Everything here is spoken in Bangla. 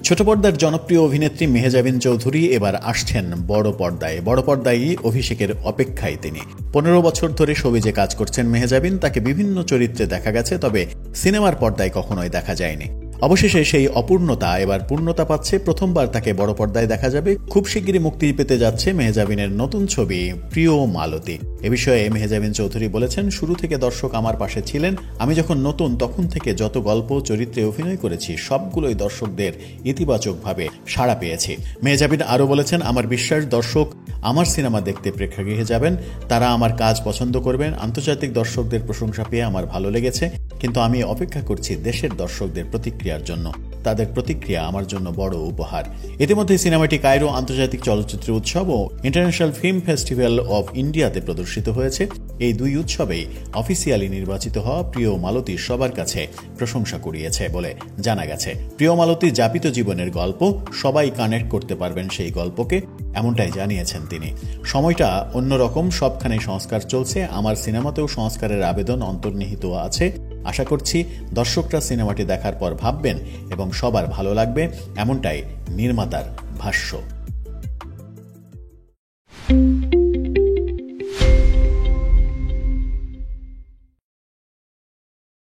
ছোট পর্দার জনপ্রিয় অভিনেত্রী মেহজাবিন চৌধুরী এবার আসছেন বড় পর্দায়। বড় পর্দায় অভিষেকের অপেক্ষায় তিনি। 15 বছর ধরে শোবিজে কাজ করছেন মেহজাবিন। তাকে বিভিন্ন চরিত্রে দেখা গেছে, তবে সিনেমার পর্দায় কখনোই দেখা যায়নি। অবশেষে সেই অপূর্ণতা এবার পূর্ণতা পাচ্ছে। প্রথমবার তাকে বড় পর্দায় দেখা যাবে। খুব শিগগিরই মুক্তি পেতে যাচ্ছে মেহজাবিনের নতুন ছবি প্রিয় মালতী। এ বিষয়ে মেহজাবিন চৌধুরী বলেছেন, শুরু থেকে দর্শক আমার পাশে ছিলেন। আমি যখন নতুন তখন থেকে যত গল্প চরিত্রে অভিনয় করেছি সবগুলোই দর্শকদের ইতিবাচকভাবে সাড়া পেয়েছি। মেহজাবিন আরও বলেছেন, আমার বিশ্বাস দর্শক আমার সিনেমা দেখতে প্রেক্ষাগৃহে যাবেন, তারা আমার কাজ পছন্দ করবেন। আন্তর্জাতিক দর্শকদের প্রশংসা পেয়ে আমার ভালো লেগেছে, কিন্তু আমি অপেক্ষা করছি দেশের দর্শকদের প্রতিক্রিয়ার জন্য। তাদের প্রতিক্রিয়া আমার জন্য বড় উপহার। ইতিমধ্যে সিনেমাটি কায়রো আন্তর্জাতিক চলচ্চিত্র উৎসব ও ইন্টারন্যাশনাল ফিল্ম ফেস্টিভ্যাল অব ইন্ডিয়াতে প্রদর্শিত হয়েছে। এই দুই উৎসবেই অফিসিয়ালি নির্বাচিত হওয়া প্রিয় মালতী সবার কাছে প্রশংসা কুড়িয়েছে বলে জানা গেছে। প্রিয় মালতী যাপিত জীবনের গল্প, সবাই কানেক্ট করতে পারবেন সেই গল্পকে, এমনটাই জানিয়েছেন তিনি। সময়টা অন্যরকম, সবখানে সংস্কার চলছে। আমার সিনেমাতেও সংস্কারের আবেদন অন্তর্নিহিত আছে। আশা করছি দর্শকরা সিনেমাটি দেখার পর ভাববেন এবং সবার ভালো লাগবে, এমনটাই নির্মাতার ভাষ্য।